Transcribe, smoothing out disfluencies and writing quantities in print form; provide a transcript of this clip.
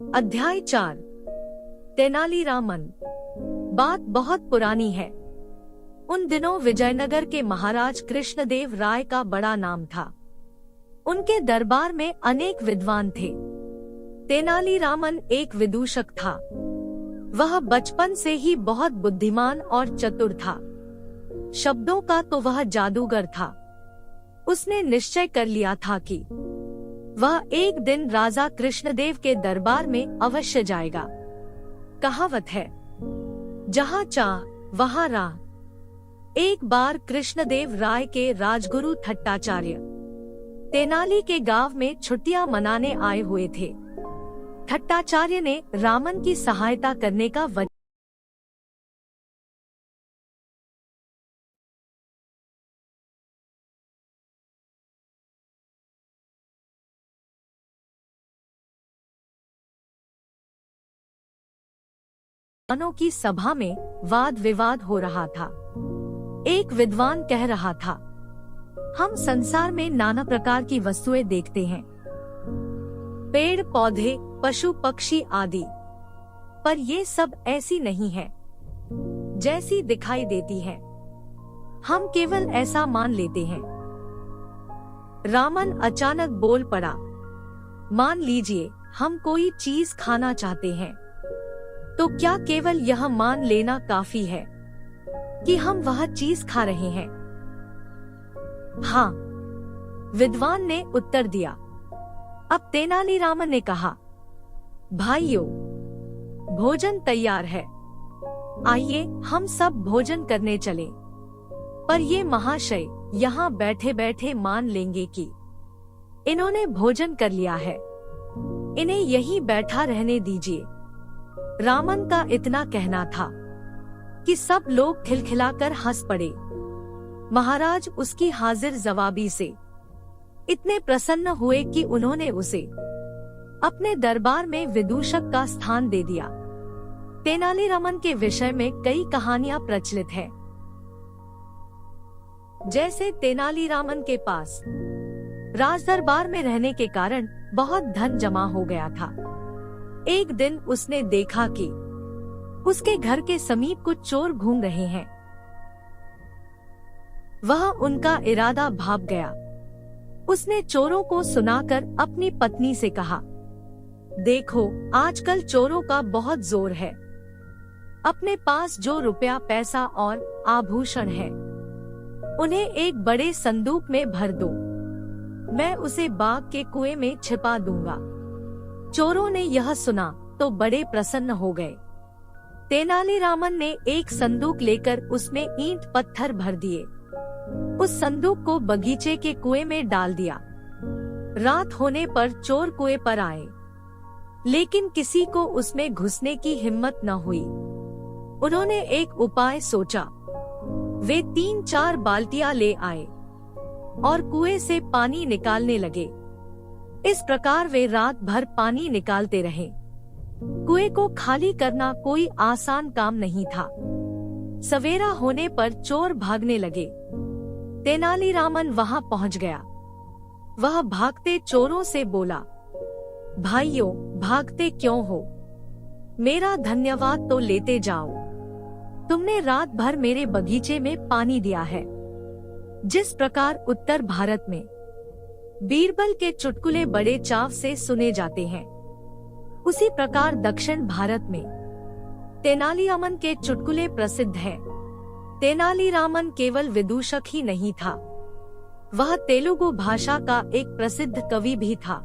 अध्याय 4। तेनालीरामन। बात बहुत पुरानी है। उन दिनों विजयनगर के महाराज कृष्णदेव राय का बड़ा नाम था। उनके दरबार में अनेक विद्वान थे। तेनालीरामन एक विदूषक था। वह बचपन से ही बहुत बुद्धिमान और चतुर था। शब्दों का तो वह जादूगर था। उसने निश्चय कर लिया था कि वह एक दिन राजा कृष्णदेव के दरबार में अवश्य जाएगा। कहावत है, जहाँ चाह वहाँ राह। एक बार कृष्णदेव राय के राजगुरु ठट्टाचार्य तेनाली के गांव में छुट्टियां मनाने आए हुए थे। ठट्टाचार्य ने रामन की सहायता करने का वचन की सभा में वाद विवाद हो रहा था। एक विद्वान कह रहा था, हम संसार में नाना प्रकार की वस्तुएं देखते हैं, पेड़ पौधे पशु पक्षी आदि, पर ये सब ऐसी नहीं है जैसी दिखाई देती है। हम केवल ऐसा मान लेते हैं। रामन अचानक बोल पड़ा, मान लीजिए हम कोई चीज खाना चाहते हैं, तो क्या केवल यह मान लेना काफी है कि हम वह चीज खा रहे हैं? हाँ, विद्वान ने उत्तर दिया। अब तेनालीरामन ने कहा, भाइयों, भोजन तैयार है, आइए हम सब भोजन करने चलें। पर ये महाशय यहाँ बैठे बैठे मान लेंगे कि इन्होंने भोजन कर लिया है, इन्हें यहीं बैठा रहने दीजिए। रामन का इतना कहना था कि सब लोग खिलखिलाकर हंस पड़े। महाराज उसकी हाजिर जवाबी से इतने प्रसन्न हुए कि उन्होंने उसे अपने दरबार में विदूषक का स्थान दे दिया। तेनालीरामन के विषय में कई कहानियां प्रचलित हैं। जैसे तेनालीरामन के पास राजदरबार में रहने के कारण बहुत धन जमा हो गया था। एक दिन उसने देखा कि उसके घर के समीप कुछ चोर घूम रहे हैं। वह उनका इरादा भाप गया। उसने चोरों को सुनाकर अपनी पत्नी से कहा, देखो, आजकल चोरों का बहुत जोर है। अपने पास जो रुपया पैसा और आभूषण है, उन्हें एक बड़े संदूक में भर दो। मैं उसे बाग के कुएं में छिपा दूंगा। चोरों ने यह सुना तो बड़े प्रसन्न हो गए। तेनालीरामन ने एक संदूक लेकर उसमें ईंट पत्थर भर दिए। उस संदूक को बगीचे के कुएं में डाल दिया। रात होने पर चोर कुएं पर आए, लेकिन किसी को उसमें घुसने की हिम्मत न हुई। उन्होंने एक उपाय सोचा। वे 3-4 बाल्टियां ले आए और कुएं से पानी निकालने लगे। इस प्रकार वे रात भर पानी निकालते रहे। कुएं को खाली करना कोई आसान काम नहीं था। सवेरा होने पर चोर भागने लगे। तेनालीरामन वहां पहुंच गया। वह भागते चोरों से बोला, भाइयों, भागते क्यों हो? मेरा धन्यवाद तो लेते जाओ। तुमने रात भर मेरे बगीचे में पानी दिया है। जिस प्रकार उत्तर भारत में बीरबल के चुटकुले बड़े चाव से सुने जाते हैं, उसी प्रकार दक्षिण भारत में तेनालीरामन के चुटकुले प्रसिद्ध हैं। तेनालीरामन केवल विदूषक ही नहीं था, वह तेलुगु भाषा का एक प्रसिद्ध कवि भी था।